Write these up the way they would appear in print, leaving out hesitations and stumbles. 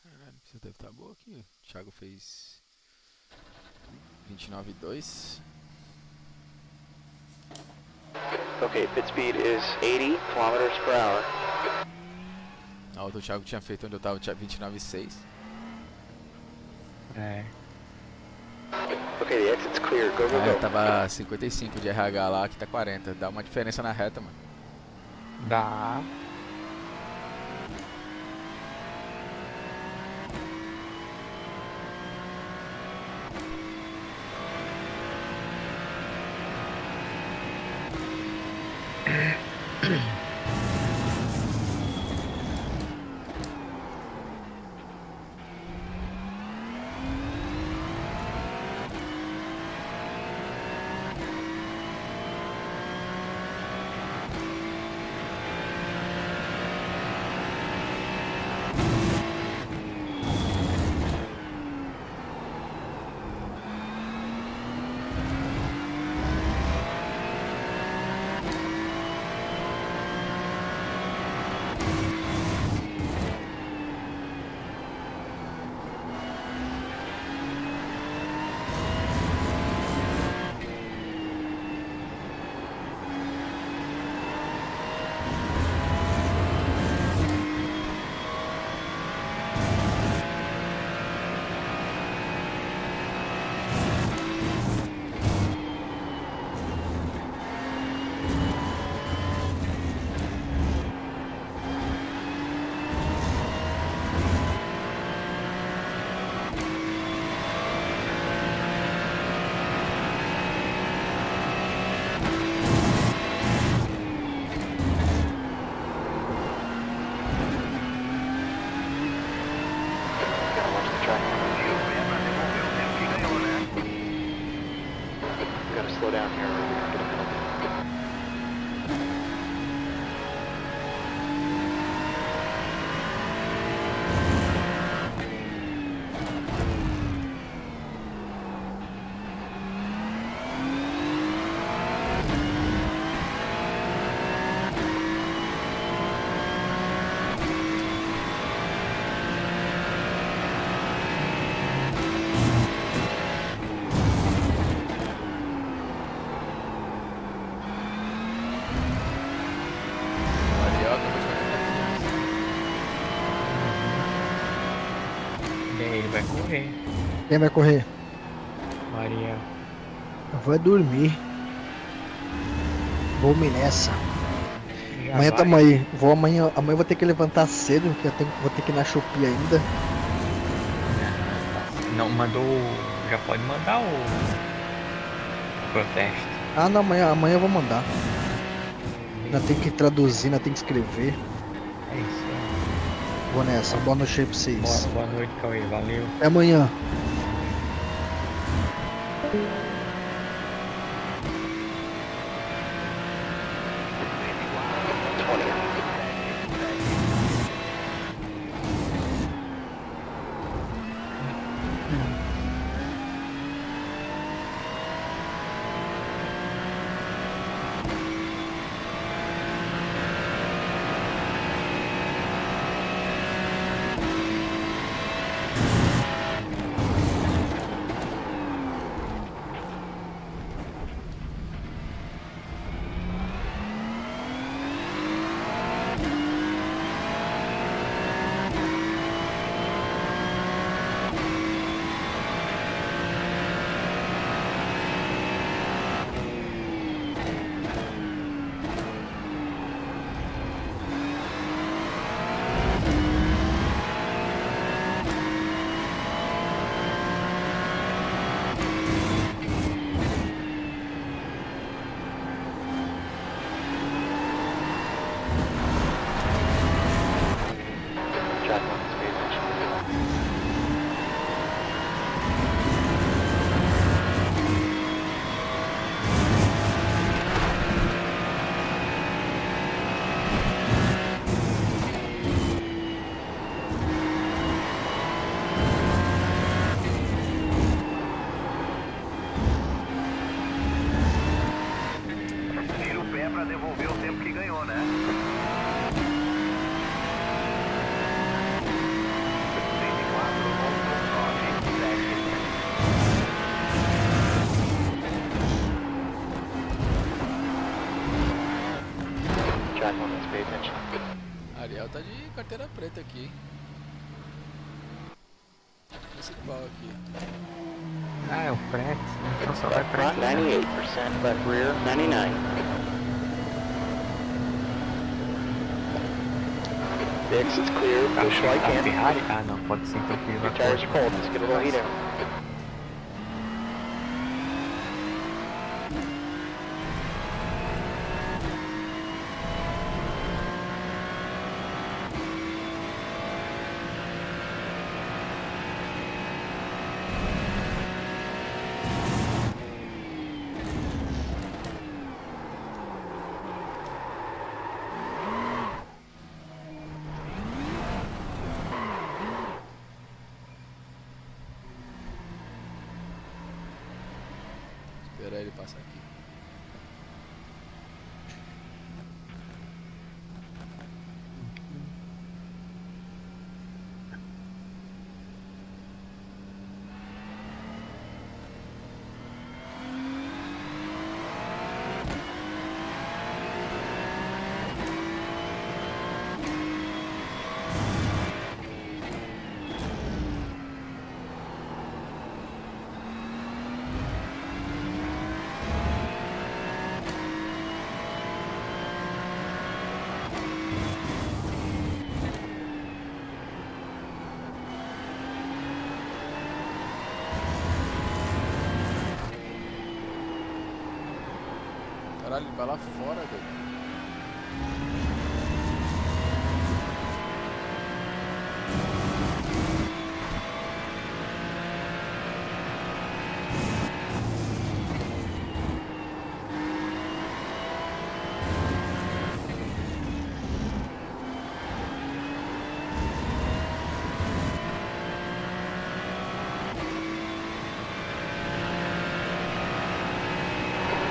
Caralho, você deve estar boa aqui. O Thiago fez 29,2. Okay, pit speed is 80 kilometers per hour. A outra o Thiago tinha feito onde eu tava 29,6. É. Okay, the exit's clear. Go, go, Ah, eu go. tava 55 de RH lá, aqui tá 40. Dá uma diferença na reta, mano. Dá. Gotta watch the track. Gotta slow down here or we're gonna get a penalty. Ali, ó, acabou de fazer. E aí, ele vai correr. Quem vai correr? Maria. Eu vou dormir. Vou-me nessa. Já Amanhã vai? tamo aí. Amanhã eu vou ter que levantar cedo, que vou ter que ir na Shopee ainda. Não, mandou. Já pode mandar o protesto. Ah, não, amanhã eu vou mandar. Ainda tem que traduzir, ainda tem que escrever. É isso aí. Vou nessa. Boa noite aí pra vocês. Boa noite, Cauê. Valeu. Até amanhã. pay attention. Ariel tá de carteira preta aqui. Principal aqui. Ah, é o Prex. Então só vai Left pra front, aqui, né? 98%. Left rear, 99. The exit's clear. Push like A in. Ferrari? Ah, não. Pode ser então que Your vai tires are cold. Let's get a little heat in. Esperar ele passar aqui. Caralho, ele vai lá fora, doido.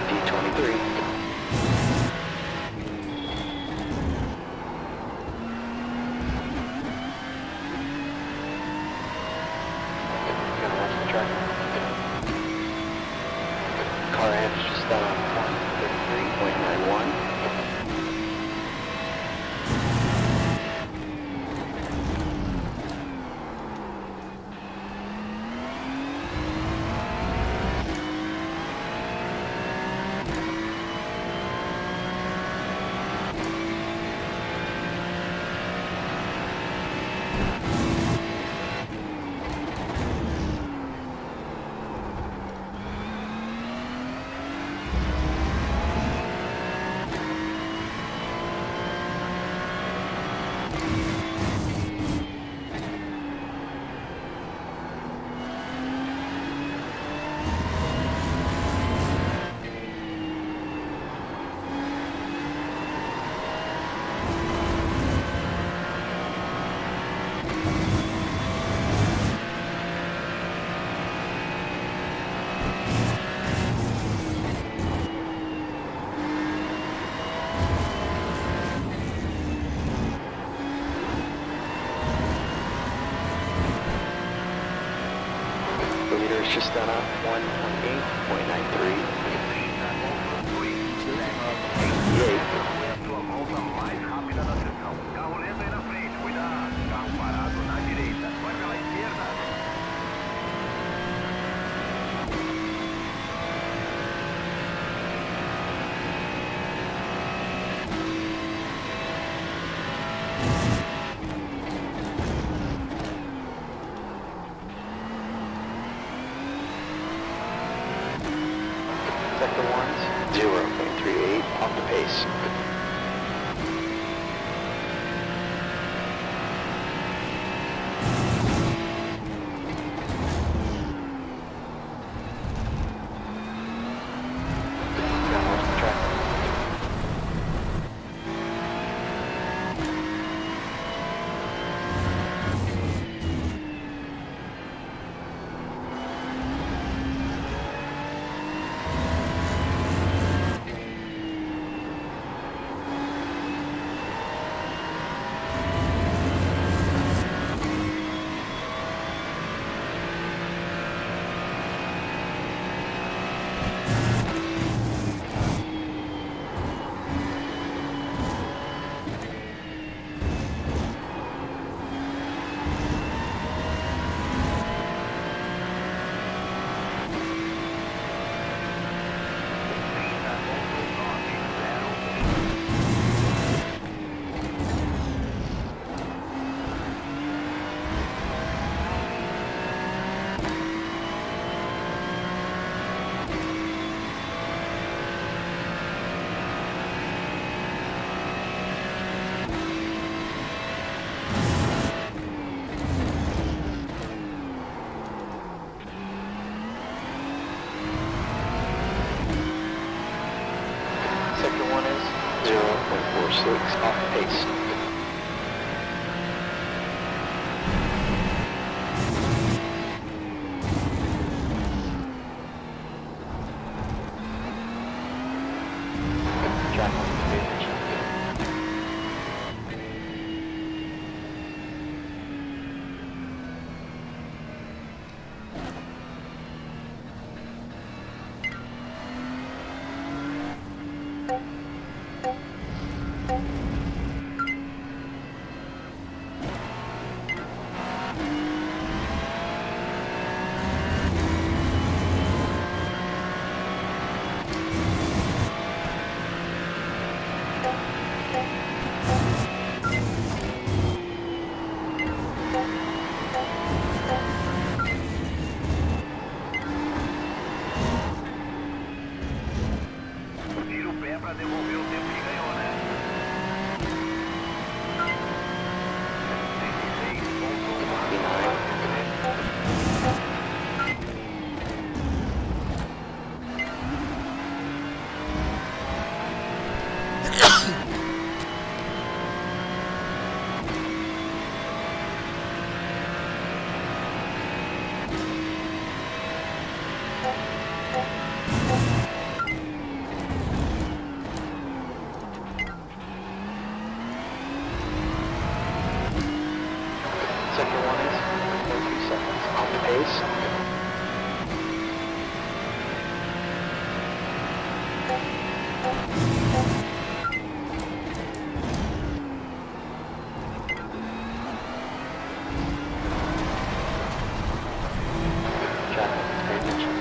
D23. Gonna watch the track. Car average just on 133.91. The leader is just done up 118.93. 88. Sector 1's 0.38 off the pace. Gonna watch the track. mistakes off the pace. Track 1, pay attention. Tira o pé pra devolver o tempo que ganhou, né? 36,4. Sector 1 is 1.2 seconds off the pace. Track 1, pay attention.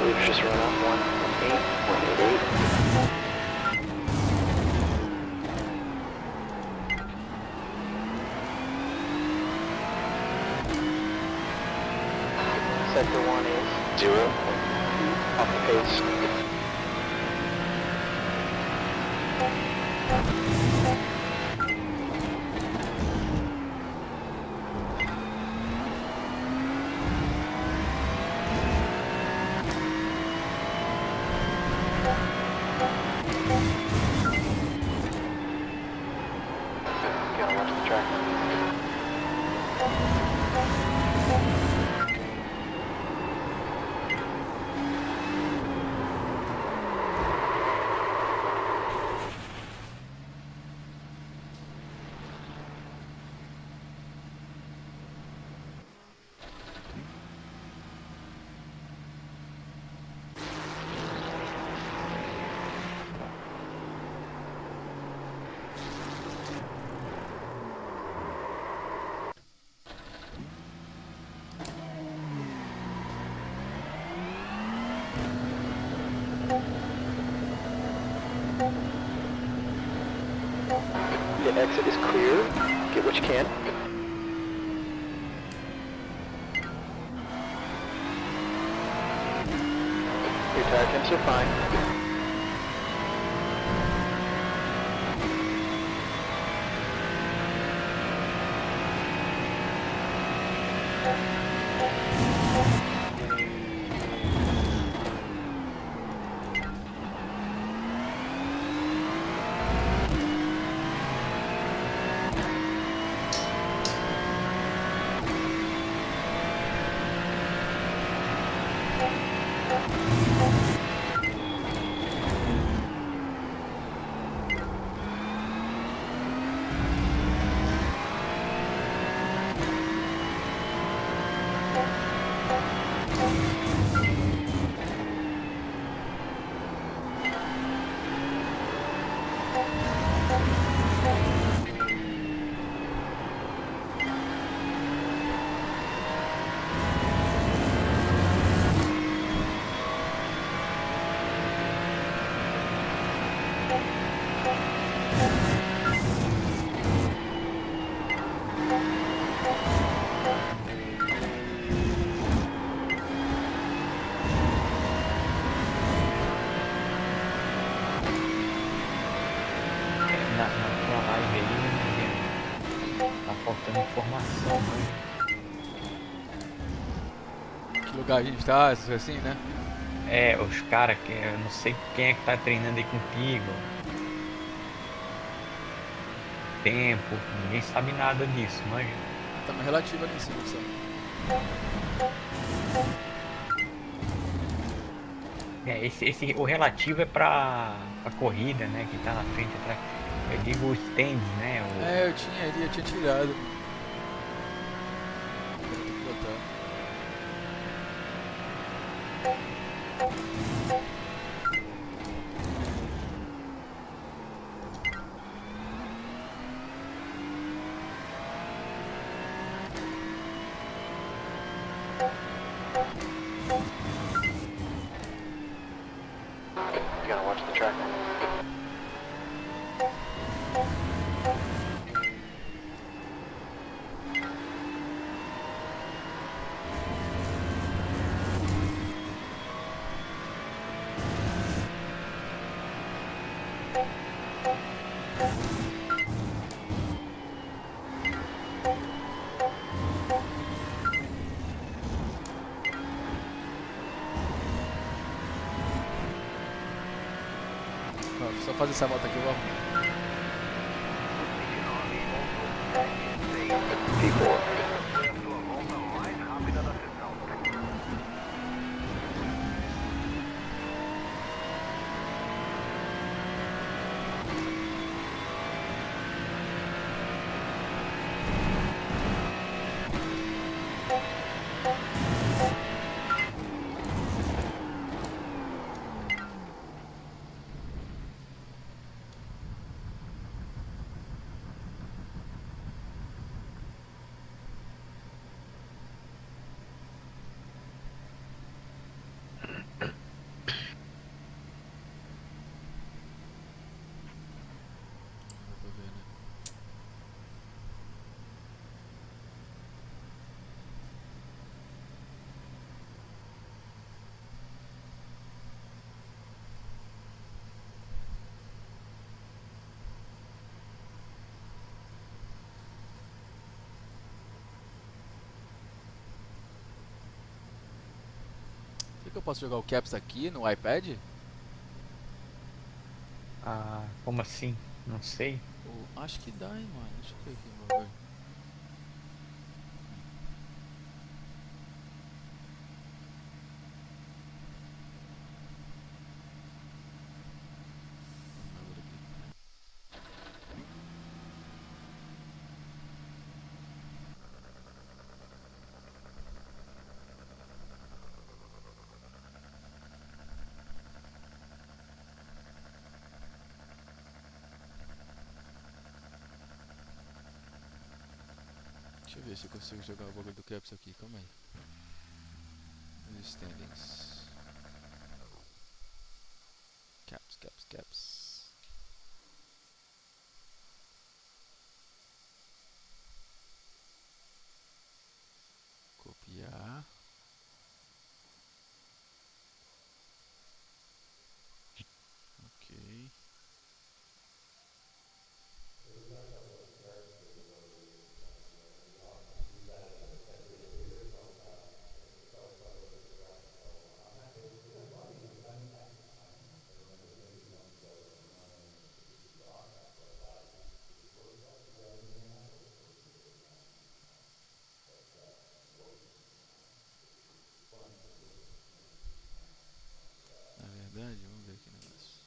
We've just run up 1.8, 1.88. Sector 1 is 0.2 off the pace. Gotta watch the track. The exit is clear. Get what you can. Your tire temps are fine. faltando informação, né? Que lugar a gente tá, essas coisas assim, né? É, os caras que eu não sei quem é que tá treinando aí contigo. Tempo, ninguém sabe nada disso, mas Tá mais relativo ali em cima, só. o relativo é pra corrida, né? Que tá na frente atrás. Eu digo os stands, né? É, eu tinha tirado. Agora tem que botar. You gotta watch the track. Ó, só fazer essa volta aqui eu vou arrumar. P4. Foi a sua volta mais rápida da sessão. Dá pra ver, né? Será que eu posso jogar o Caps aqui no iPad? como assim? Não sei. Acho que dá, hein, mano. Deixa eu ver aqui o bagulho. Bagulho aqui. Deixa eu ver se eu consigo jogar o bagulho do Caps aqui, calma aí. Os standings. Caps. Copiar. Ok. Na verdade, vamos ver aqui o negócio.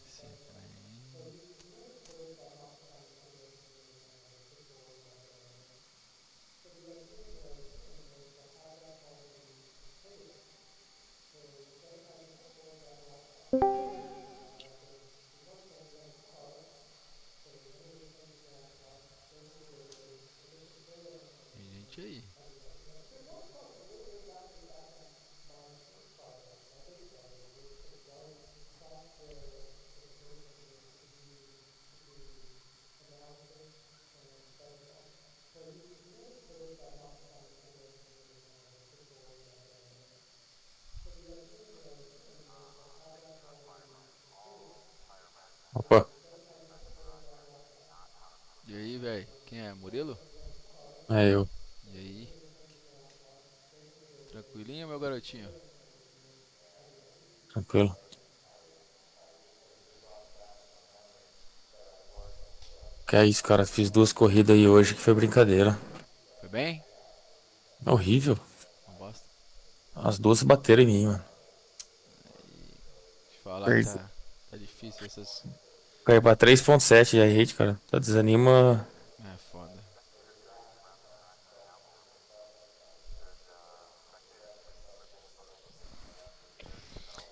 Sim, também. Tem gente aí. Opa, E aí, velho? Quem é? Murilo? é eu, E aí? Tranquilinho, meu garotinho? tranquilo. Que é isso, cara? Fiz 2 corridas aí hoje que foi brincadeira. Foi bem? Horrível. Uma bosta. As duas bateram em mim, mano. Te falar que Perdi. tá difícil essas. Caí pra 3,7 de rate, cara. Tá desanima. É foda.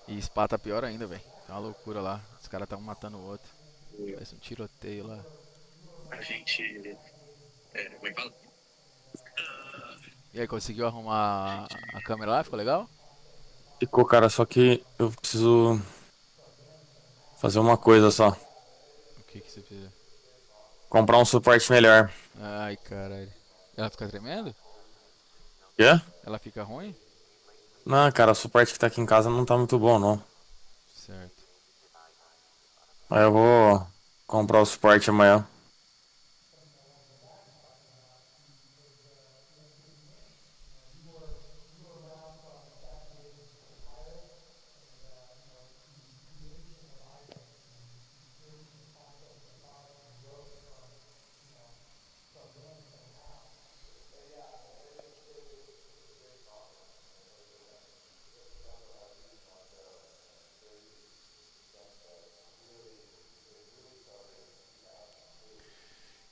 E Spa tá pior ainda, velho. Tá uma loucura lá. Os caras tão matando o outro. Parece um tiroteio lá. A gente. Como é que fala? E aí, conseguiu arrumar a câmera lá? Ficou legal? Ficou, cara, só que eu preciso fazer uma coisa só. O que que você fez? Comprar um suporte melhor. Ai, caralho. Ela fica tremendo? Quê? Ela fica ruim? Não, cara, o suporte que tá aqui em casa não tá muito bom, não. Certo. Aí eu vou comprar o suporte amanhã.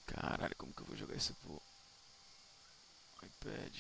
Caralho, como que eu vou jogar isso pro iPad?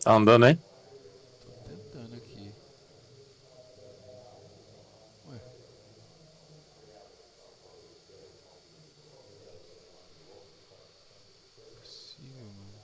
Tá andando aí? Tô tentando aqui. Ué, possível, mano.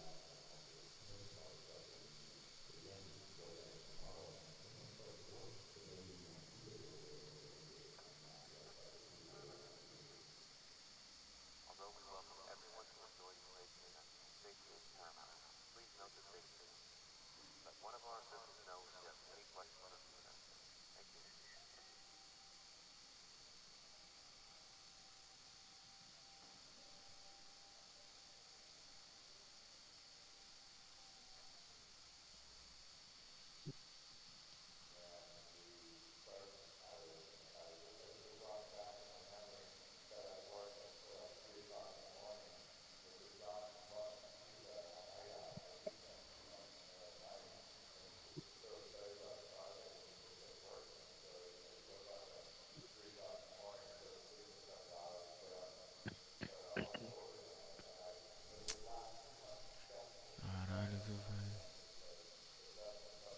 Caralho, viu, velho?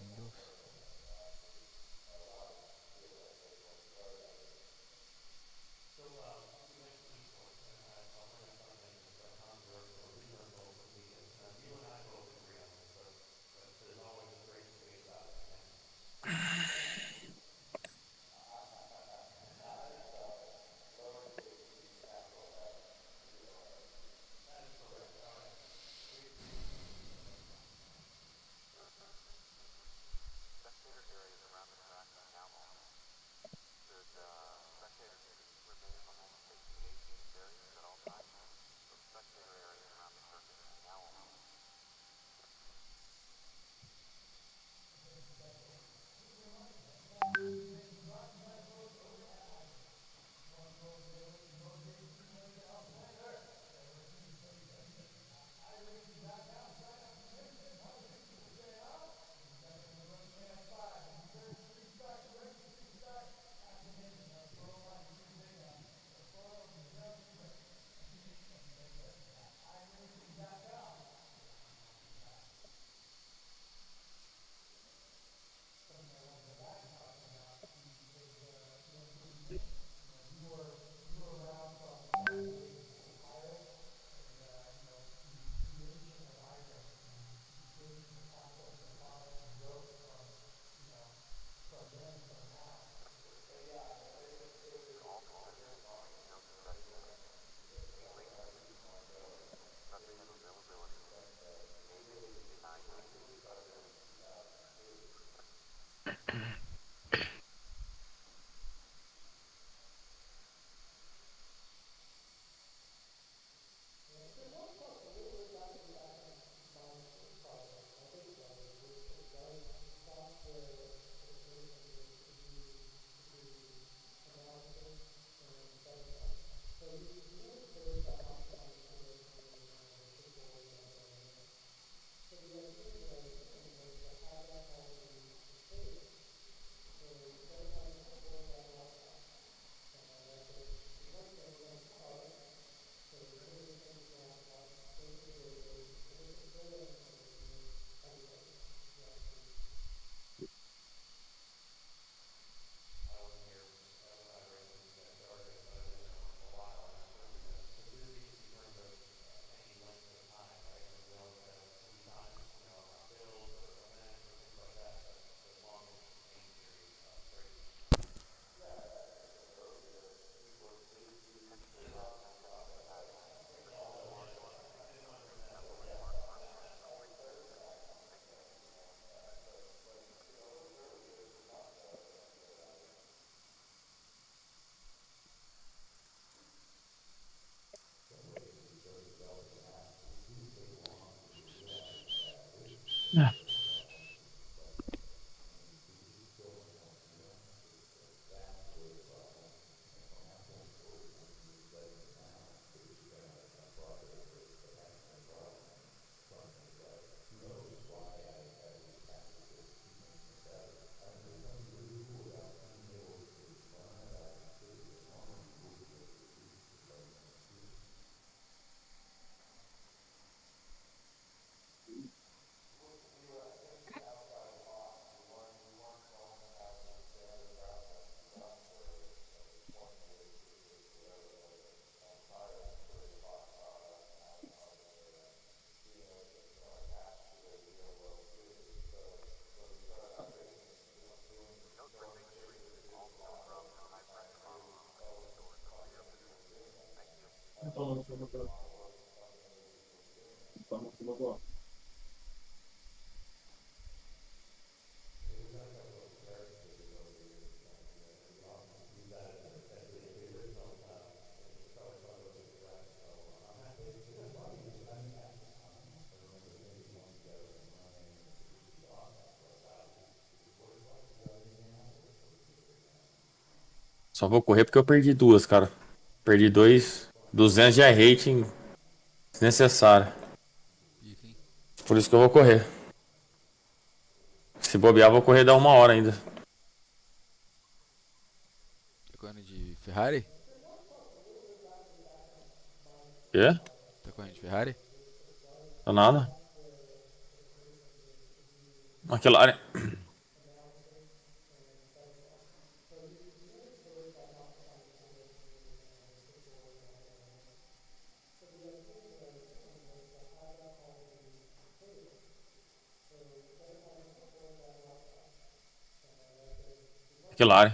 Windows. Só vou correr porque eu perdi duas, cara. Perdi 200 de rating desnecessário. Pica, hein? Por isso que eu vou correr. Se bobear, vou correr dar 1 hora ainda. Tá correndo de Ferrari? Quê? Tá correndo de Ferrari? Tá nada? McLaren. McLaren.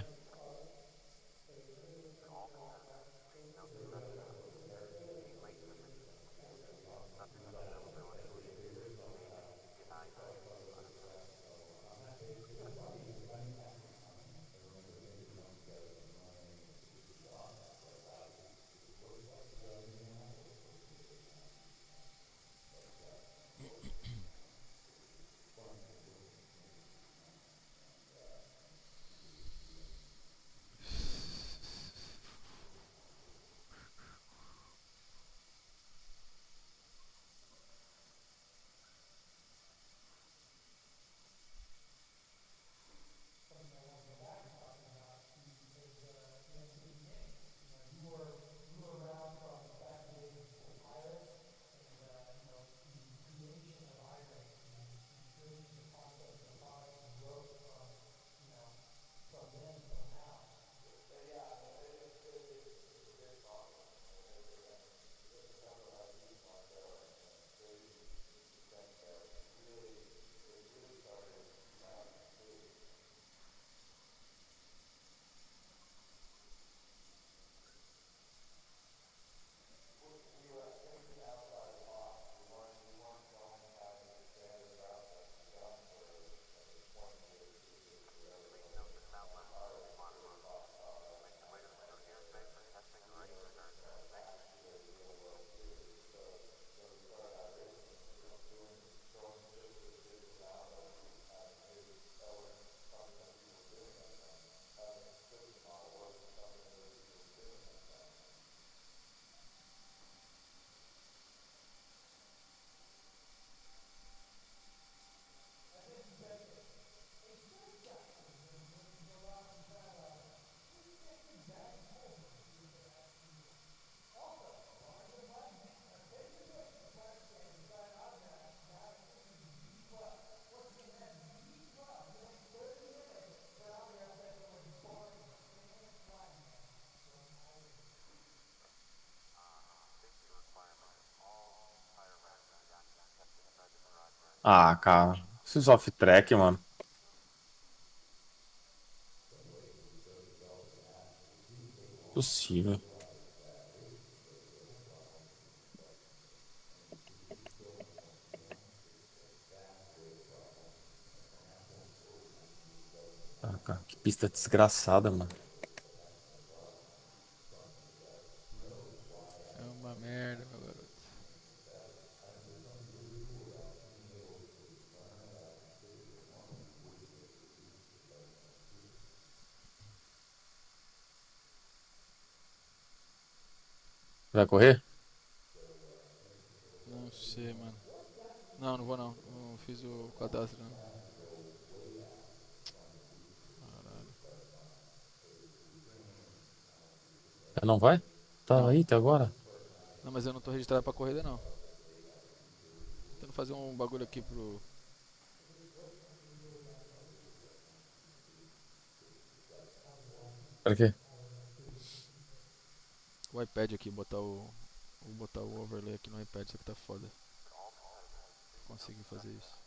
Ah, cara. Esses off-track, mano. Possível. Ah, cara, que pista desgraçada, mano. É uma merda, meu garoto. Vai correr? Não sei, mano. Não, não vou não. Não fiz o cadastro não. Caralho. Não vai? Tava Não. aí até agora? Não, mas eu não tô registrado pra corrida não. Tentando fazer um bagulho aqui pro. Pra quê? O iPad aqui, botar o. Vou botar o overlay aqui no iPad, isso aqui tá foda. Consegui fazer isso.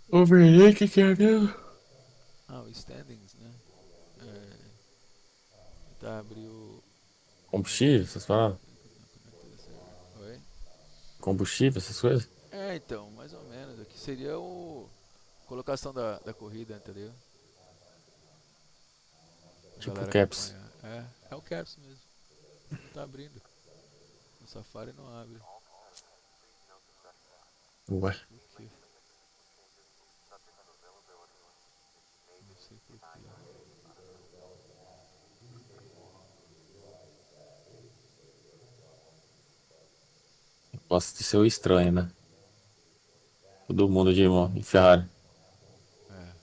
Overlay, que é mesmo? Ah, o standings, né? Tá, abriu. Combustível, essas paradas? Oi? Combustível, essas coisas? É, então, mais ou menos. Aqui seria o. Colocação da corrida, entendeu? A Tipo galera caps. acompanhar. É o Caps mesmo. Não tá abrindo. No Safari não abre. Ué. Por quê? Não sei por quê. Gosta de ser o estranho, né? Todo mundo de Ferrari. É.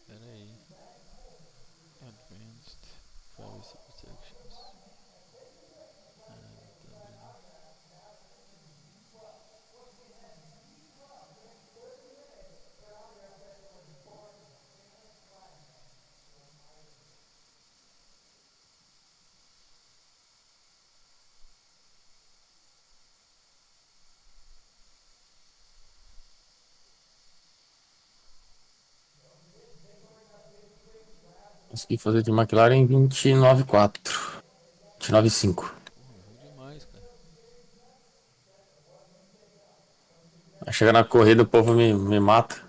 Pera aí. Advanced Privacy Protections. Ah, não tá abrindo. Consegui fazer de McLaren em 29,4. 29,5. Porra, ruim demais, cara. Aí chega na corrida, o povo me mata.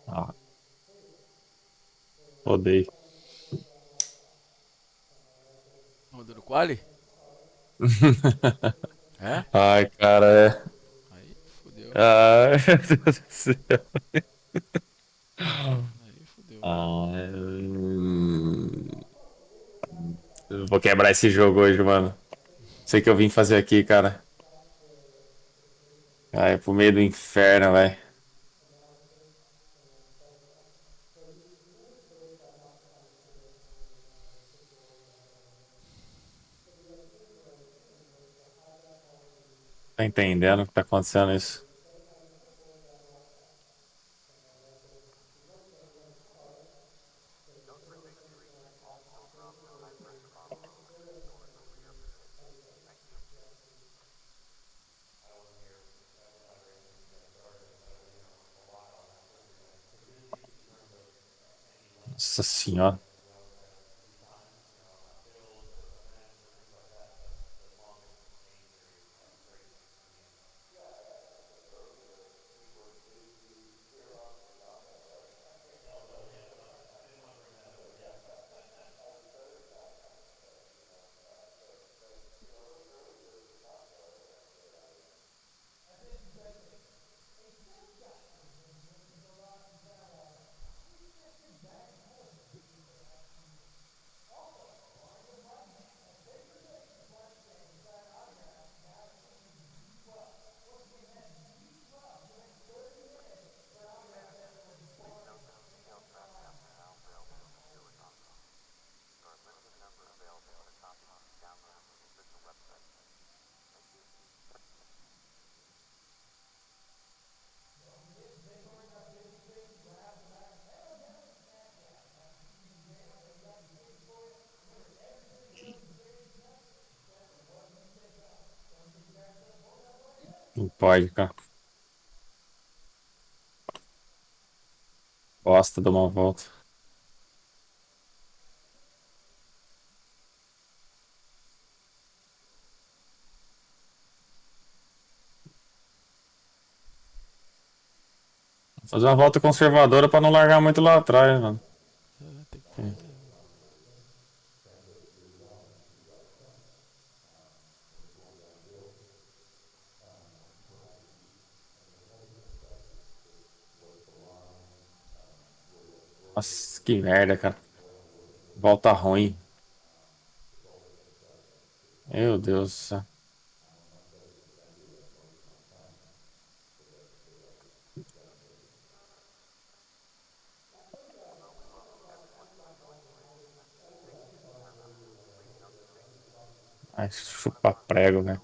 Ah, odeio. Rodando quali? É? Ai, cara, é. Aí fodeu. Ai, meu Deus do céu. Aí fodeu. Ah, eu vou quebrar esse jogo hoje, mano. Sei que eu vim fazer aqui, cara. Vai pro meio do inferno, vai. Tá entendendo o que tá acontecendo isso? Nossa senhora. Não pode, cara. Bosta, dá uma volta. Fazer uma volta conservadora pra não largar muito lá atrás, mano. É, tem que Sim. fazer. Nossa, que merda, cara. Volta ruim. Meu Deus do céu. Ai, chupa prego, né?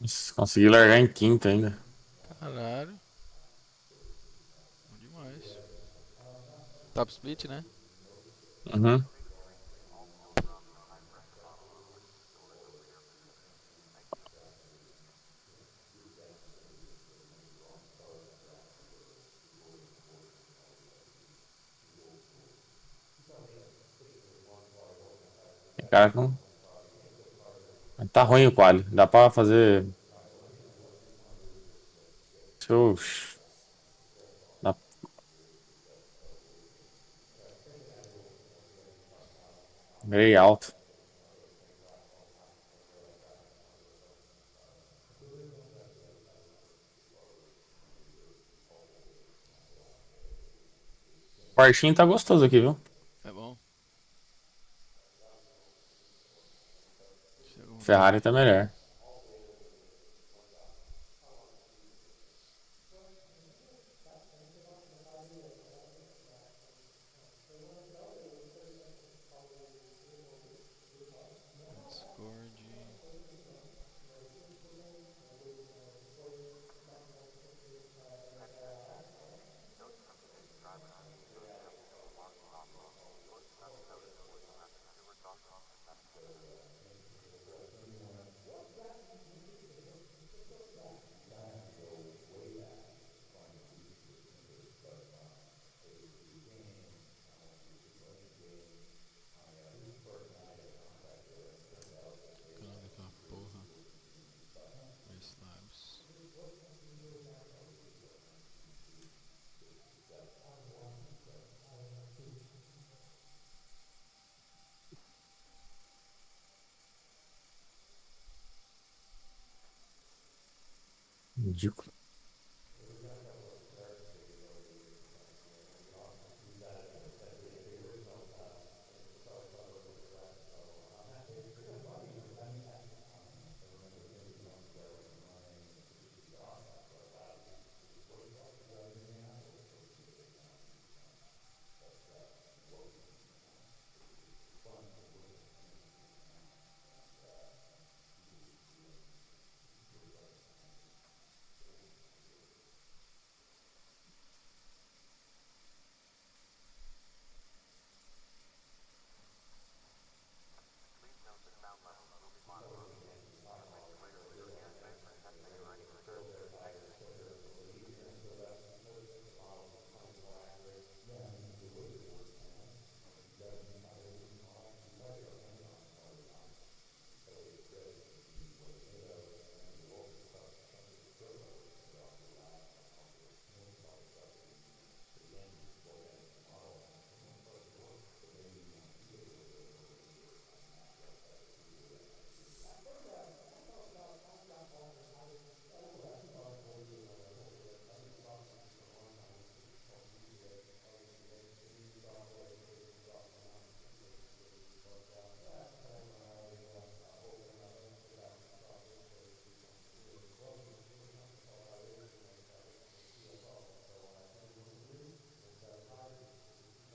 Nossa, consegui largar em quinto ainda. Caralho. Bom demais. Top split, né? Uhum. Cara, tá ruim o quali. Dá pra fazer. Deixa eu. Dá... Grei alto. O quartinho tá gostoso aqui, viu? É bom. Chega com Ferrari vontade. tá melhor. Discord. Ridículo.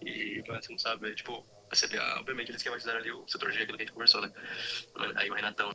E, mano, você não sabe, tipo, a CBA, obviamente eles esquematizaram ali o setor G, aquilo que a gente conversou, né? Mano, aí o Renatão.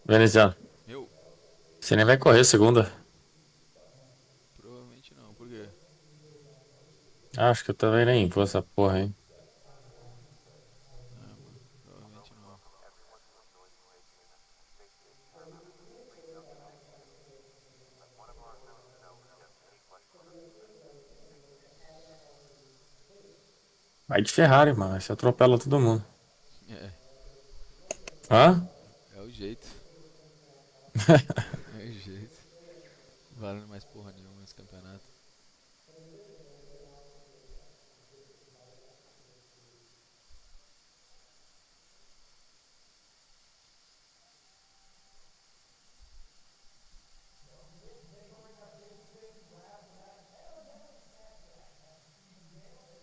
Veneziano, Eu? você nem vai correr segunda. Provavelmente não, por quê? Acho que eu também nem vou essa porra, hein. Ah, mano, provavelmente não. Vai de Ferrari, mano. Você atropela todo mundo. É, Hã? é o jeito. É o jeito. Valendo mais porra nenhuma esse campeonato.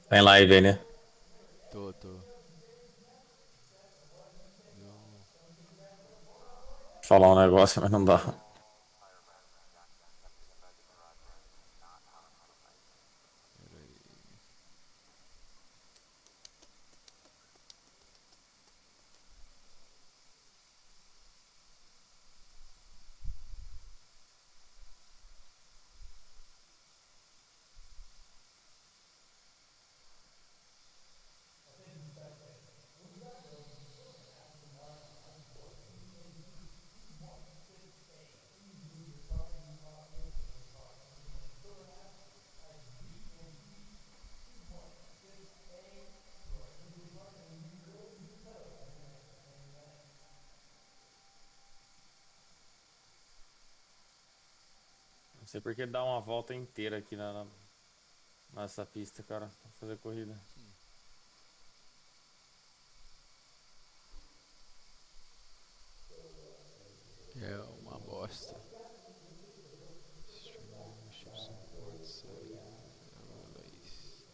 Tá em live aí, né? Tô. Eu... Falar um negócio, mas não dá. Pera aí. Não sei porque dá uma volta inteira aqui nessa pista, cara, pra fazer corrida. É uma bosta. Stream membership support setting. Release.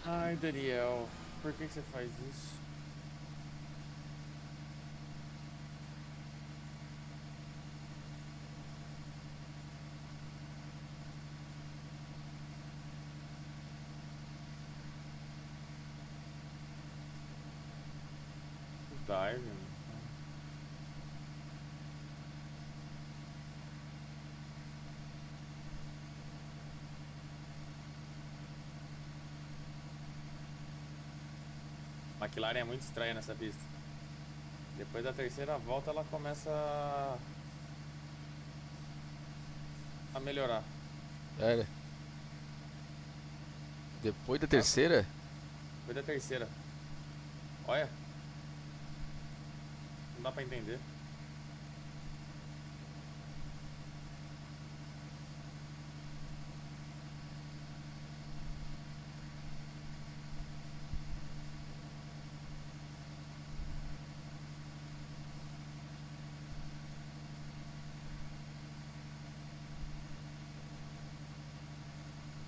Ai, Daniel, por que você faz isso? Diving. McLaren é muito estranha nessa pista. Depois da terceira volta ela começa a melhorar. Era. Depois da terceira? Depois da terceira. Olha. Não dá pra entender.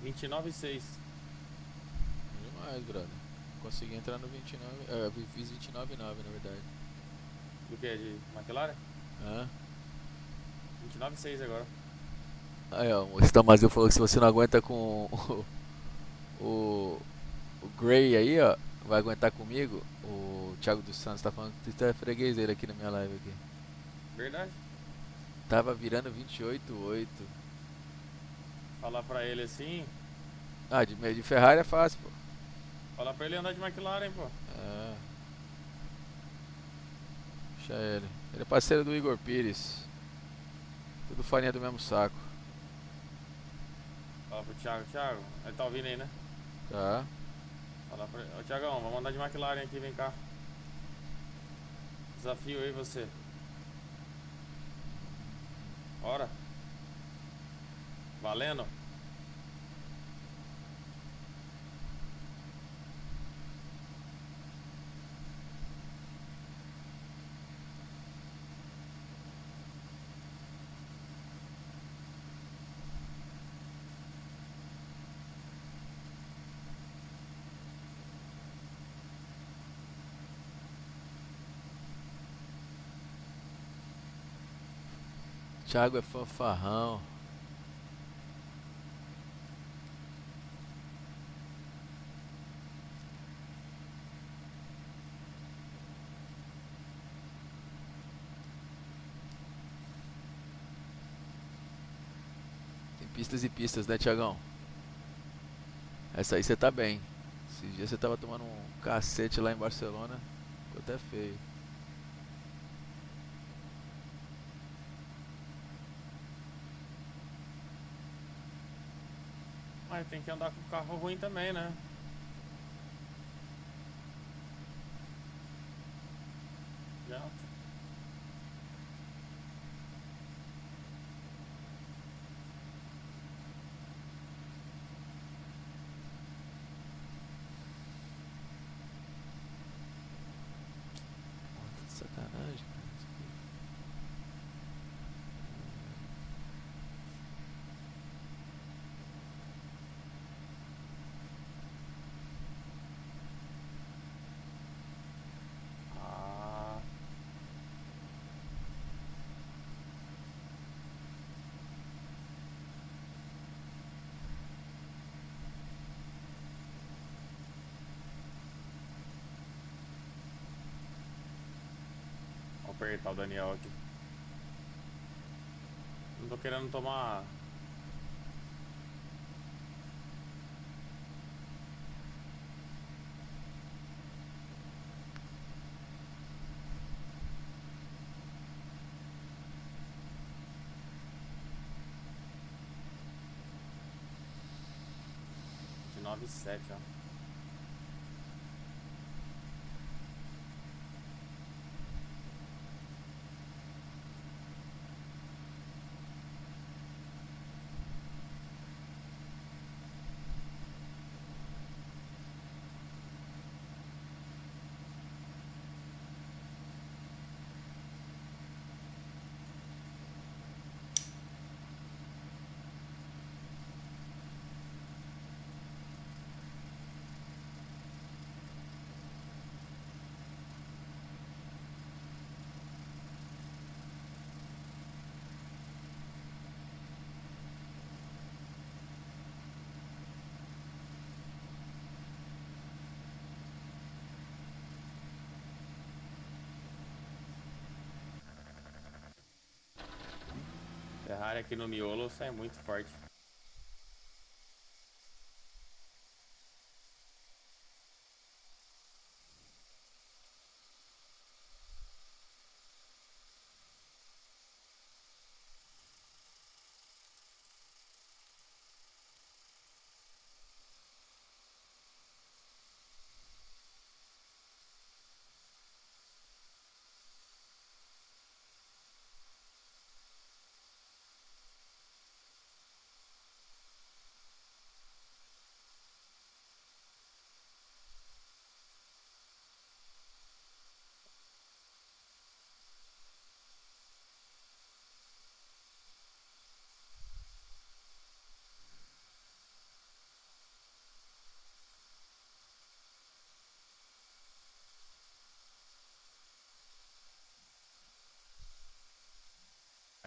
Vinte e nove e 6. Demais, brother. Consegui entrar no 29. Eu fiz 29,9 na verdade. Do que? De McLaren? Hã? 29 e 6 agora. Aí, ó. O Stamazil falou que se você não aguenta com o Gray aí, ó, vai aguentar comigo. O Thiago dos Santos tá falando que você freguês ele aqui na minha live aqui. Verdade. Tava virando 28,8. Falar pra ele assim. Ah, de Ferrari é fácil, pô. Falar pra ele andar de McLaren, pô. É. Deixa ele. Ele é parceiro do Igor Pires. Tudo farinha do mesmo saco. Fala pro Thiago. Thiago, ele tá ouvindo aí, né? Tá? Fala pra ele. Ô Thiagão, vamos andar de McLaren aqui, vem cá. Desafio aí você. Bora. Valendo. Thiago é fanfarrão. Tem pistas e pistas, né, Thiagão? Essa aí você tá bem. Esses dias você tava tomando um cacete lá em Barcelona. Ficou até feio. Mas tem que andar com carro ruim também, né? Já. Sacanagem, cara. Ah. apertar o Daniel aqui. Não tô querendo tomar. De 9,7, ó. Ferrari aqui no miolo sai muito forte.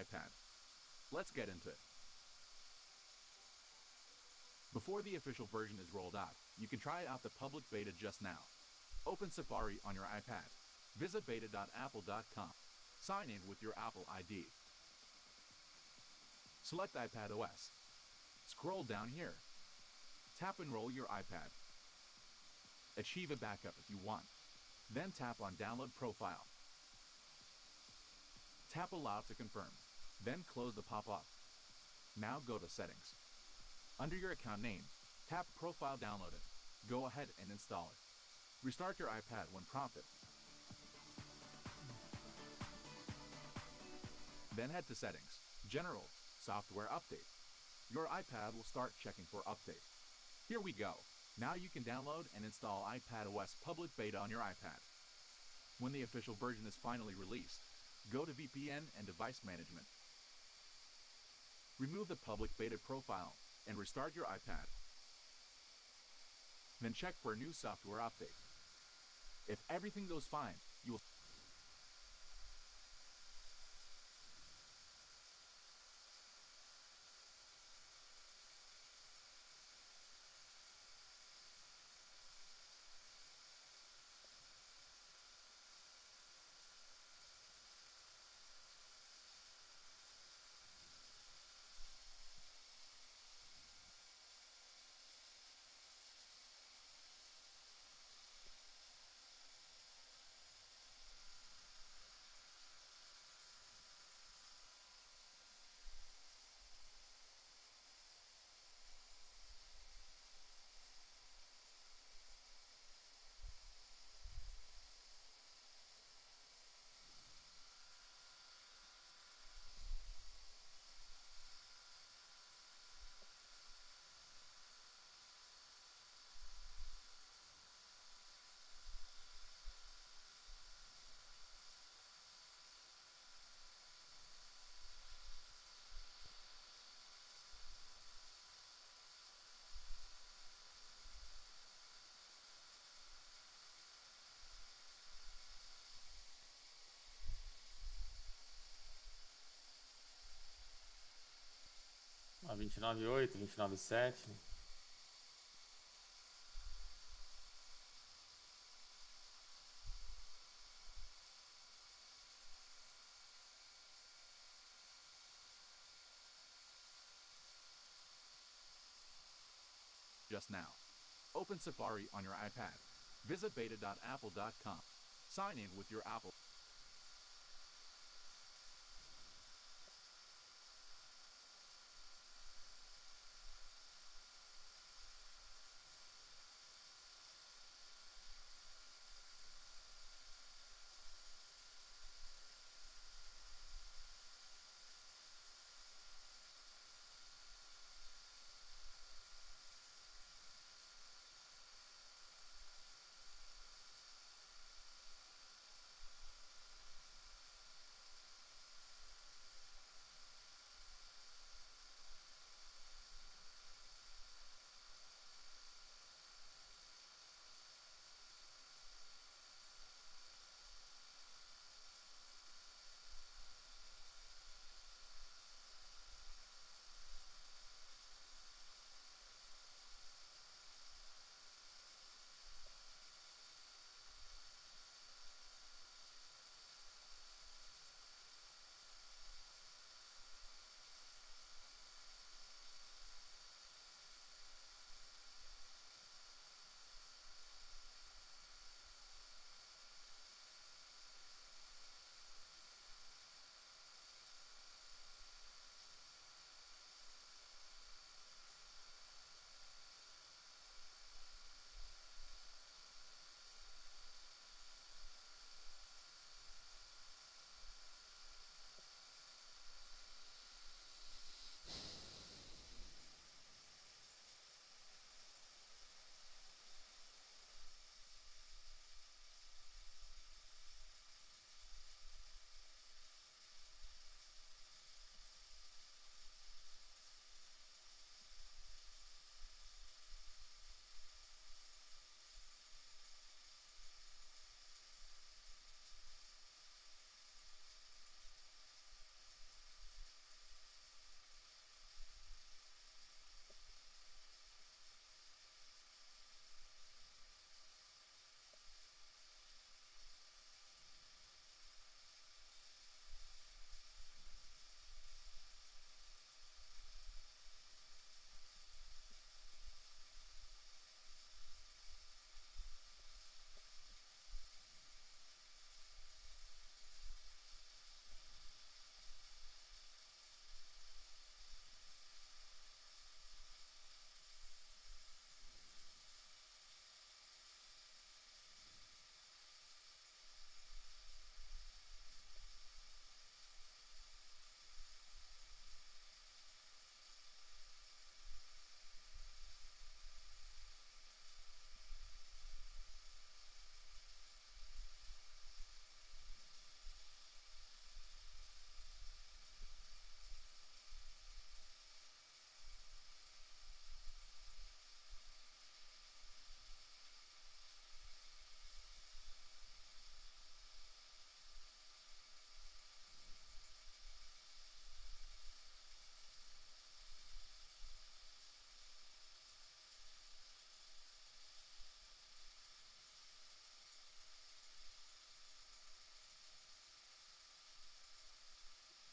iPad. Let's get into it. Before the official version is rolled out, you can try out the public beta just now. Open Safari on your iPad. Visit beta.apple.com. Sign in with your Apple ID. Select iPad OS. Scroll down here. Tap and roll your iPad. Achieve a backup if you want. Then tap on Download Profile. Tap Allow to confirm. Then close the pop-up. Now go to Settings. Under your account name, tap Profile Downloaded. Go ahead and install it. Restart your iPad when prompted. Then head to Settings, General, Software Update. Your iPad will start checking for update. Here we go. Now you can download and install iPadOS Public Beta on your iPad. When the official version is finally released, go to VPN and Device Management. Remove the public beta profile and restart your iPad. Then check for a new software update. If everything goes fine, you will Ó, 29,8, 29,7. just now. Open Safari on your iPad. Visit beta.apple.com. Sign in with your Apple.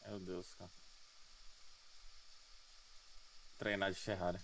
Meu Deus, cara. Treinar de Ferrari.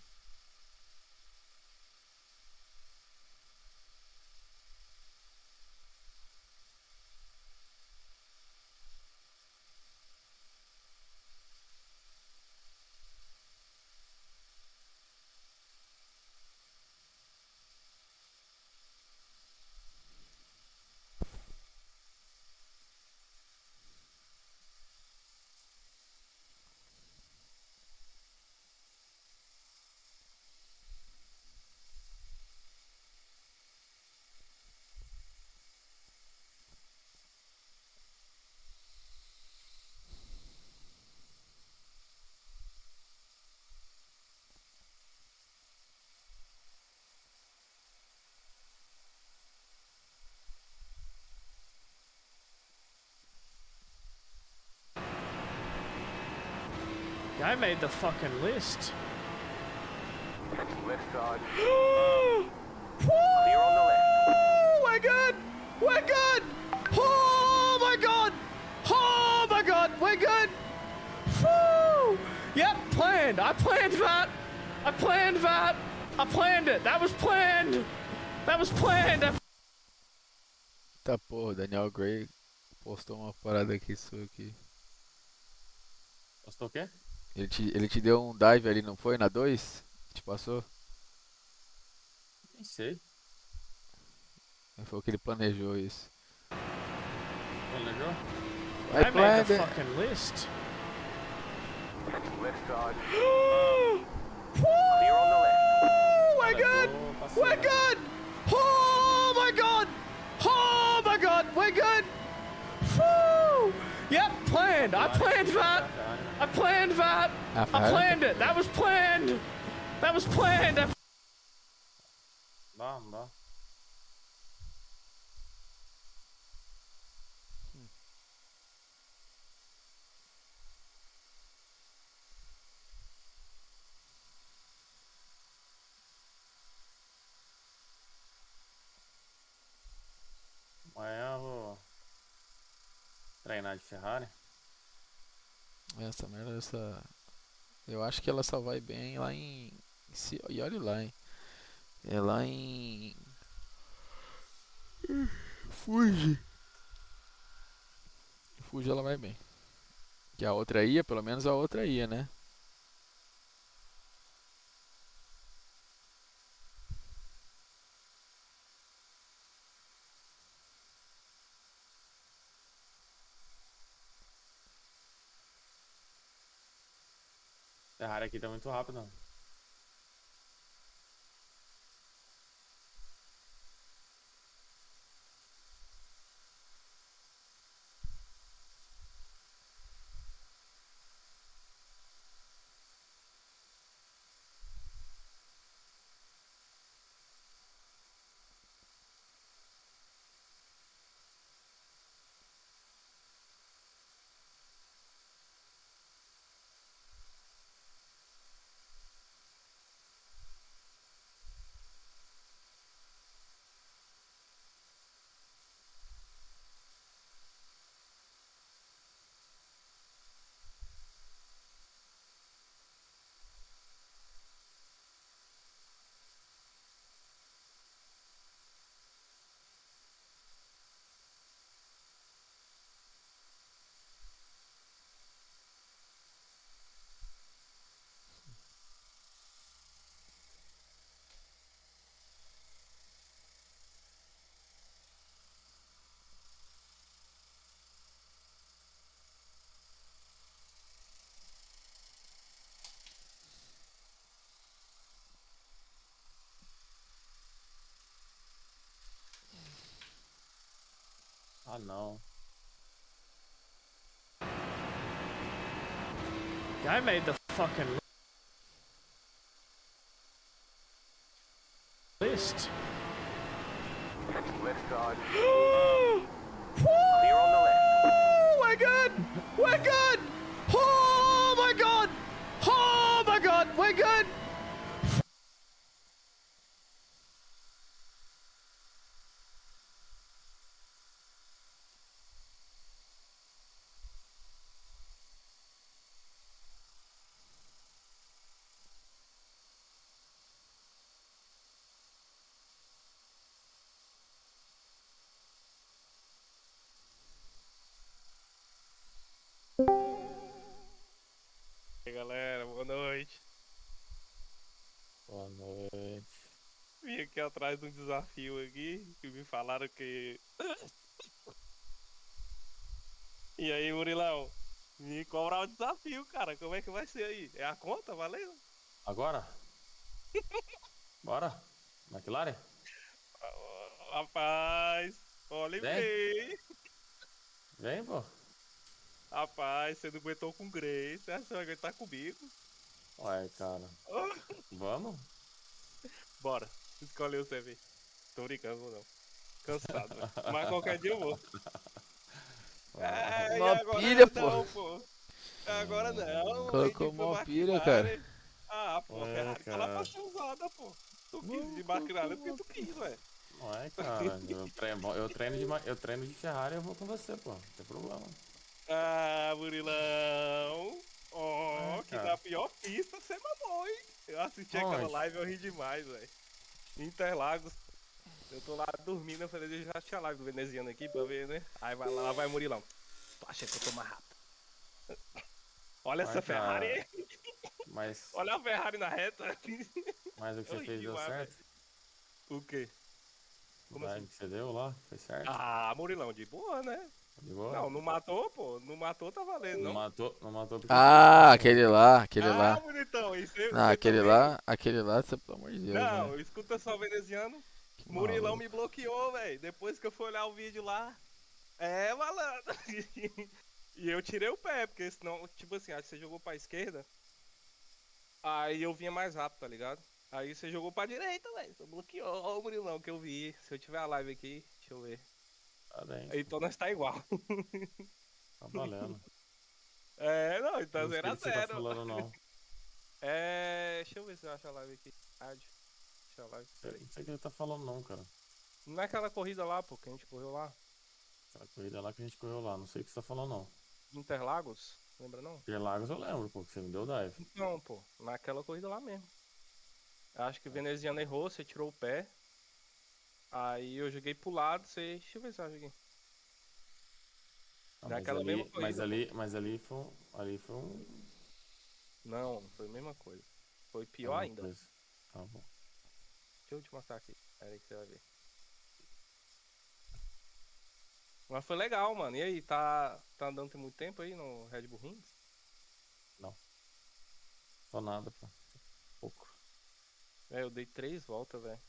Guy made the fucking list. Left side. Clear on the left. We're good! We're good! Oh my god! Oh my god! We're good! Woo! Yep, planned. I planned that. I planned that. I planned it. That was planned. That was planned. Tá porra, o Daniel Gray postou uma parada aqui sua aqui. Postou o quê? Ele te deu um dive ali, não foi? Na 2? Te passou? Nem sei. Ele falou que ele planejou isso. Planejou? I planned it. fucking list. Lift on. Clear on the left. We're good. Passou, We're né? good. Oh my god. Oh my god. We're good. Woo. Yep, planned. I planned that. I planned that. I planned it. That was planned. That was planned. Dá, não dá. Amanhã eu vou treinar de Ferrari. Essa merda, essa. Eu acho que ela só vai bem lá em. E olha lá, hein? É lá em. Fuji. Fuji ela vai bem. Que a outra ia, pelo menos a outra ia, né? Ferrari aqui tá muito rápido. Ah, não. I made the fucking list. Lift on. Clear on the left. We're good. We're good. Oh my god. Oh my god. We're good. E aí, galera, boa noite. Boa noite. Vim aqui atrás de um desafio aqui, que me falaram que... E aí, Murilão? Me cobrar o desafio, cara. Como é que vai ser aí? É a conta, valeu? Agora? Bora? McLaren? Rapaz, olha bem. Vem, pô. Rapaz, você não aguentou com o Grey, você acha que vai aguentar comigo? Ué, cara. Vamos? Bora, escolhe você, velho. Tô brincando, vou não. Cansado, velho. Mas qualquer dia eu vou. É, Uma agora pilha, não, pô. Agora não. Colocou uma pilha, cara. Ah, pô, a Ferrari tá lá pra ser usada, pô. Tu quis de McLaren porque tu quis, ué. Ué, cara. Eu treino de Ferrari e eu vou com você, pô. Não tem problema. Ah, Murilão. Ó, que dá pior pista você mamou, hein? Eu assisti aquela Onde? live e eu ri demais, velho. Interlagos. Eu tô lá dormindo, eu falei, deixa eu assistir a live do veneziano aqui pra ver, né? Aí vai lá, vai Murilão. Tu acha que eu tô mais rápido? Olha essa Mas, Ferrari cara, aí. Mas, Olha a Ferrari na reta. mas o que Eu você ri fez deu demais, certo? O quê? O Como dive assim? que você deu lá, foi certo? Ah, Murilão, de boa, né? De boa? Não, não matou, pô. Não matou, tá valendo, Não não. matou porque Ah, você aquele lá, aquele Ah, lá. bonitão, e Não, você também? aquele lá, você, pelo amor de Deus, Não, né? escuta só o veneziano. Que Murilão maluco. me bloqueou, velho. Depois que eu fui olhar o vídeo lá. É, malandro. E eu tirei o pé, porque senão, tipo assim, acho que você jogou pra esquerda. Aí eu vinha mais rápido, tá ligado? Aí você jogou pra direita, velho. Você bloqueou o Murilão que eu vi. Se eu tiver a live aqui, deixa eu ver. Parabéns. Então nós tá igual. Tá valendo. É, não, então Não sei o que você tá 0x0. falando, não. É, deixa eu ver se eu acho a live aqui. Deixa a live, Não peraí. sei o que ele tá falando, não, cara. Não é aquela corrida lá, pô, que a gente correu lá? Aquela corrida lá que a gente correu lá, não sei o que você tá falando, não. Interlagos? Lembra não? Interlagos eu lembro, pô, que você me deu dive. Não, pô, naquela corrida lá mesmo. Acho que o veneziano errou, você tirou o pé. Aí eu joguei pro lado, você. Deixa eu ver se eu joguei. Ah, Naquela mesma corrida. ali foi um. Não, não foi a mesma coisa. Foi pior alguma ainda. coisa. Tá bom. Deixa eu te mostrar aqui. Pera aí que você vai ver. Mas foi legal, mano. E aí, tá andando tem muito tempo aí no Red Bull Rings? Só nada, pô. Pouco. É, eu dei 3 voltas, velho.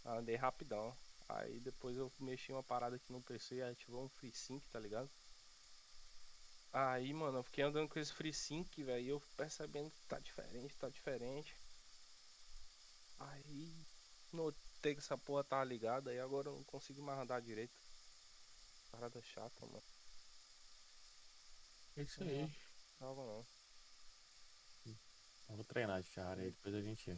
Andei rapidão. Aí depois eu mexi uma parada aqui no PC e ativou um FreeSync, tá ligado? Aí, mano, eu fiquei andando com esse FreeSync, velho, e eu percebendo que tá diferente. Aí, notei que essa porra tava ligada, aí agora eu não consigo mais andar direito. Parada chata, mano. É isso aí. Tava não. Eu vou treinar de Ferrari aí, depois a gente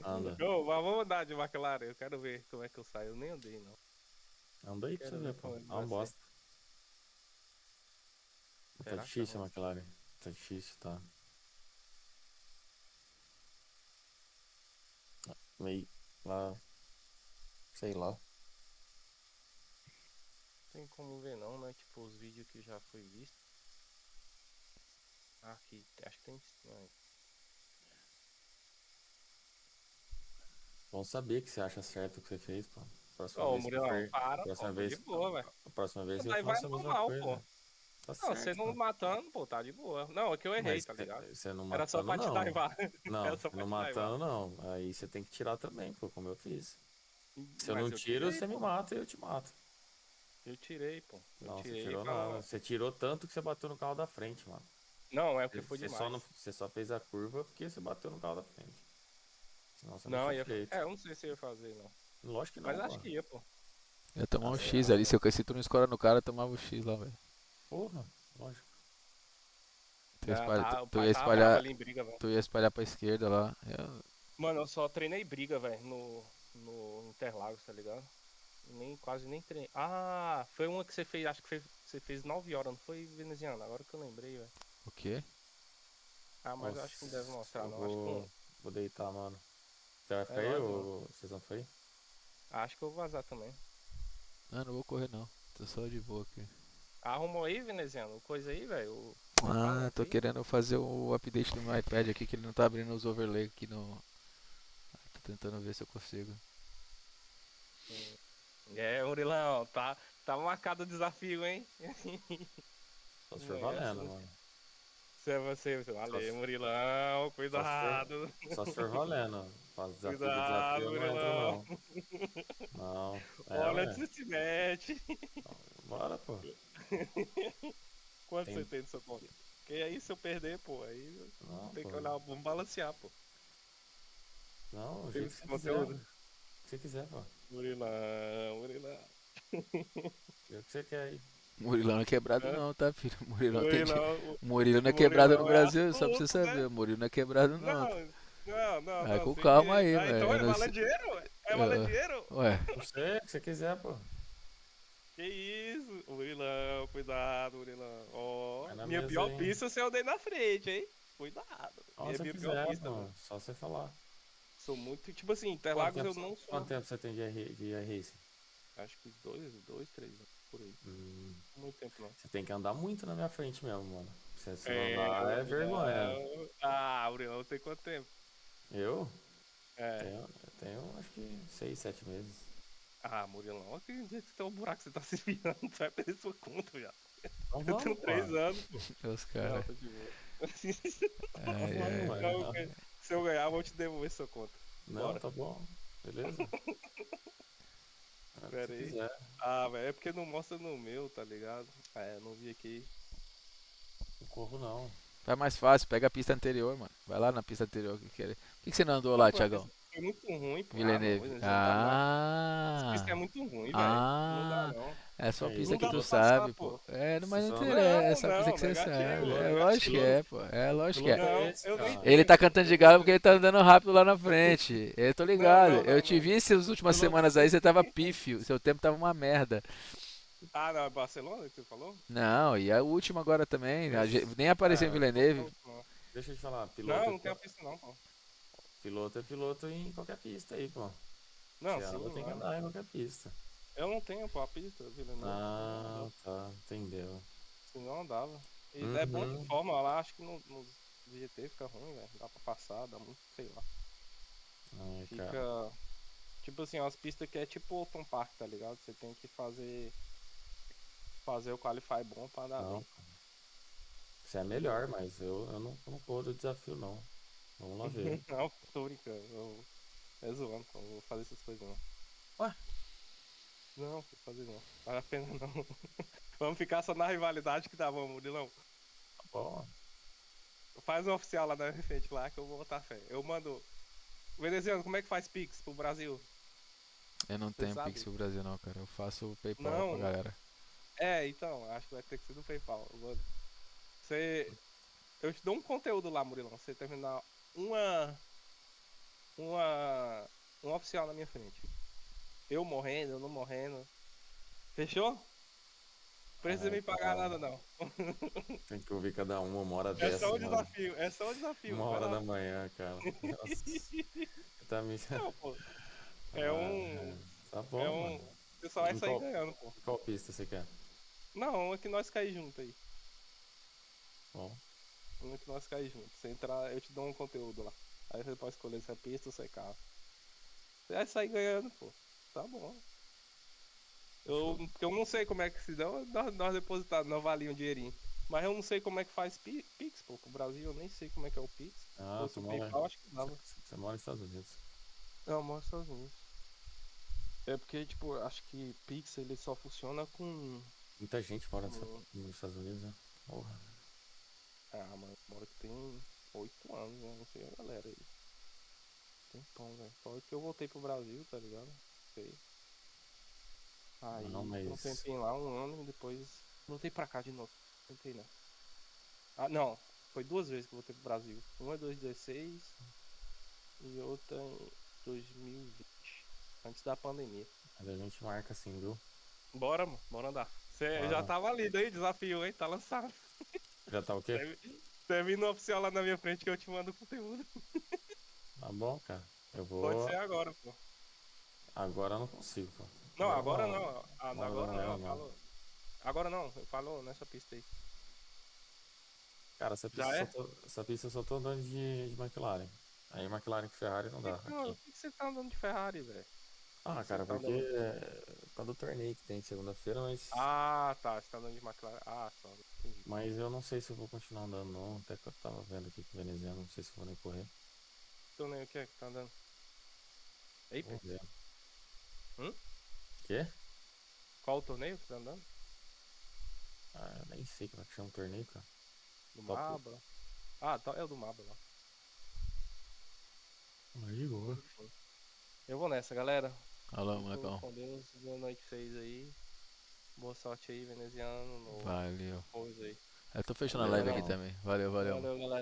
anda. Ô, mas vamos andar de McLaren, eu quero ver como é que eu saio. Eu nem andei, não. Anda aí pra Quero você ver ver, pô. como é que É uma vai bosta. Tá Será que difícil tá a McLaren. Tá difícil, tá. Meio lá. Sei lá. Tem como ver não, né? Tipo, os vídeos que já foi visto. Ah, aqui, acho que tem. Não, Bom saber que você acha certo o que você fez, pô. Próxima Ô, vez que Murilão, for. para, Próxima pô, tô vez. de boa, velho. A próxima vez eu Daí vai faço a mesma normal, coisa. pô. Tá Não, certo, você não pô. matando, pô, tá de boa. Não, é que eu errei, Mas tá ligado? você não Era só matando, pra te não. daivar. Não, Era só você pra não te daivar. matando, não. Aí você tem que tirar também, pô, como eu fiz. Se eu Mas não eu tiro, tirei, você me pô. mata e eu te mato. Eu tirei, pô. Eu Não, você tirei tirou pra nada. não. Você tirou tanto que você bateu no carro da frente, mano. Não, é porque foi Você demais. você só fez a curva porque você bateu no carro da frente. Senão você não Não, tinha feito. eu não sei se eu ia fazer, não. Lógico que Mas não, acho pô. que ia, pô. Eu ia tomar um sei X lá, ali, velho. se tu não escora no cara, eu tomava um X lá, velho. Porra, lógico. O Tu ia pai tava bravo espalhar, ali em briga, velho. tu ia espalhar pra esquerda lá. Mano, eu só treinei briga, velho, no Interlagos, tá ligado? Quase nem treinei. Ah, foi uma que você fez, acho que você fez 9 horas, não foi, veneziano? Agora que eu lembrei, velho. O quê? Ah, mas eu acho que não deve mostrar, não. Acho que Vou deitar, mano. Você vai ficar aí nóis, ou vocês vão ficar aí? acho que eu vou vazar também. Ah, não vou correr não. Tô só de boa aqui. Arrumou aí, veneziano? Coisa aí, velho? Ah, tô querendo fazer o update do meu iPad aqui, que ele não tá abrindo os overlays aqui no... Tô tentando ver se eu consigo. É, Murilão, tá marcado o desafio, hein? Só se for valendo, mano. Isso é você. Valeu, Murilão, cuidado. Só se for valendo. Faz desafio Cuidado, eu não Murilão. entro, não. Não. Olha ué. onde você se mete. Bora, pô. Quanto você tem no seu conta? Porque aí se eu perder, pô, aí Não, tem que pô. olhar, vamos balancear, pô. Não, o Tem jeito que esse você conteúdo. quiser. O que você quiser, pô. Murilão. Vê o que você quer aí. Murilão não é quebrado não, tá, filho? Murilão Murilão, Murilo não é quebrado no Murilão é Brasil, só pra você assunto, saber. Murilo não é quebrado não. Não. Vai com sem calma querer. aí, velho. Então é Eu não valer sei- dinheiro? É valer dinheiro? Ué, Você, o que você quiser, pô. Que isso? Murilão, cuidado, Murilão. Ó, Vai na minha mesa pior aí. pista você andei na frente, hein? cuidado. Onde você minha pior quiser, pista, mano. velho. Só você falar. Sou muito. Tipo assim, Interlagos eu não sou. Quanto tempo você tem de iRacing? Acho que 3 anos, por aí. Muito tempo não. Você tem que andar muito na minha frente mesmo, mano. Se você não É, andar, é vergonha. Muriel, tem quanto tempo? Eu? É. Eu tenho acho que 6, 7 meses. Murilão, que dia que tem um buraco que você tá se virando, tu vai perder sua conta, viado. Então Eu vamos, tenho 3 pô. anos, pô. Os caras. Não, tô de boa. Ai, ai. Então, se eu ganhar, eu vou te devolver sua conta. Não, Bora. tá bom. Beleza? Pera Se aí. quiser. Velho, é porque não mostra no meu, tá ligado? Eu não vi aqui. Não corro não. Vai mais fácil, pega a pista anterior, mano. Vai lá na pista anterior que quer. Por que você não andou lá, Thiagão? É muito ruim, pô. Villeneuve. Essa pista é muito ruim, velho. Não dá, não. É só a É, pista não que dá tu pra sabe, passar, pô. pô. Mas não Não, interessa, é a pista não, que você negativo, sabe. É negativo. lógico que é, pô. É lógico que é. Não, esse, eu cara. nem Ele tá cantando de galo porque ele tá andando rápido lá na frente. Eu tô ligado. Não, Eu te não. vi essas últimas semanas aí, você tava pífio. Seu tempo tava uma merda. Não, é Barcelona que você falou? Não, e a última agora também. Nem apareceu em Villeneuve. Deixa eu te falar, piloto. Não, não tem a pista não, pô. Piloto é piloto em qualquer pista aí, pô. Não, Você sim, anda, tem que não. andar em qualquer pista. Eu não tenho, pô, a pista, Villeneuve. Ah, tá. Entendeu. Senão andava. E Uhum. é bom de forma lá, acho que no GT fica ruim, velho. Dá pra passar, dá muito, sei lá. Ai, Fica. cara. Tipo assim, umas pistas que é tipo Open Park, tá ligado? Você tem que fazer o qualify bom pra dar Não. bem. Você é melhor, mas eu não corro do desafio, não. Vamos lá ver. Não, tô brincando. É zoando, pô. Não vou fazer essas coisas não. Ué? Não, vou fazer não. Vale a pena não. Vamos ficar só na rivalidade que tá bom, Murilão. Tá bom. Faz um oficial lá na minha frente lá que eu vou botar fé. Eu mando. Veneziano, como é que faz Pix pro Brasil? Eu não Você tenho sabe? Pix pro Brasil, não, cara. Eu faço o PayPal Não. pra galera. Então, acho que vai ter que ser do PayPal. Eu te dou um conteúdo lá, Murilão. Você terminar um oficial na minha frente. Eu morrendo, eu não morrendo. Fechou? Precisa me pagar nada, não. Tem que ouvir cada uma hora É dessa. só um mano. desafio, é só um desafio. 1h vai lá. da manhã, cara. Nossa. Tá me... Não, pô. É um. Tá bom, É mano. um. Você só vai Em sair qual- ganhando, pô. Qual pista você quer? Não, é que nós cair junto aí. Bom, É que nós cair junto. Você entrar, eu te dou um conteúdo lá. Aí você pode escolher se é pista ou se é carro. Você vai sair ganhando, pô. Tá bom. Porque eu não sei como é que se dá, nós depositamos, nós valia um dinheirinho. Mas eu não sei como é que faz Pix, pô. Pro Brasil eu nem sei como é que é o Pix. Ah, Se fosse o PayPal, acho que dava. você mora nos Estados Unidos. Não, eu moro nos Estados Unidos. É porque, tipo, acho que Pix ele só funciona com. Muita gente mora nos Estados Unidos, né? Porra. Mano, moro que tem 8 anos, né? Não sei a galera aí. Tempão, velho. Só que eu voltei pro Brasil, tá ligado? Sei. Aí, Não, mas- um tempinho lá, 1 ano, e depois voltei pra cá de novo. Tentei não. Não. Foi 2 vezes que eu voltei pro Brasil. Uma em 2016 e outra em 2020. Antes da pandemia. Mas a gente marca assim, viu? Bora, mano. Bora andar. Você Bora. já tava ali, daí desafio, hein? Tá lançado. Já tá o quê? Termina o oficial lá na minha frente que eu te mando o conteúdo. Tá bom, cara. Eu vou. Pode ser agora, pô. Agora eu não consigo, pô. Não, agora não. não. Agora não, eu falo. Agora não, eu falo nessa pista aí. Cara, essa pista, Já é? essa pista eu só tô andando de McLaren. Aí McLaren com Ferrari não dá. Não, Aqui. por que você tá andando de Ferrari, velho? Ah, cara, tá porque quando o torneio que tem segunda-feira, mas. Ah, tá, você tá andando de McLaren. Ah, só, entendi. Mas eu não sei se eu vou continuar andando, não. Até que eu tava vendo aqui com o veneziano, não sei se eu vou nem correr. Torneio o que é que tá andando? Apex? Vamos ver. Hum? Quê? Qual o torneio que tá andando? Ah, eu nem sei como é que chama o torneio, cara. Do Top. Maba? Ah, tá, é o do Maba lá. Aí, boa. Eu vou nessa, galera. Alô, Fiquem Marcão. com Deus, boa noite pra vocês aí. Boa sorte aí, veneziano. No Valeu. coisa aí. Eu tô fechando a Valeu, live aqui não. também. Valeu, valeu. Valeu, galera.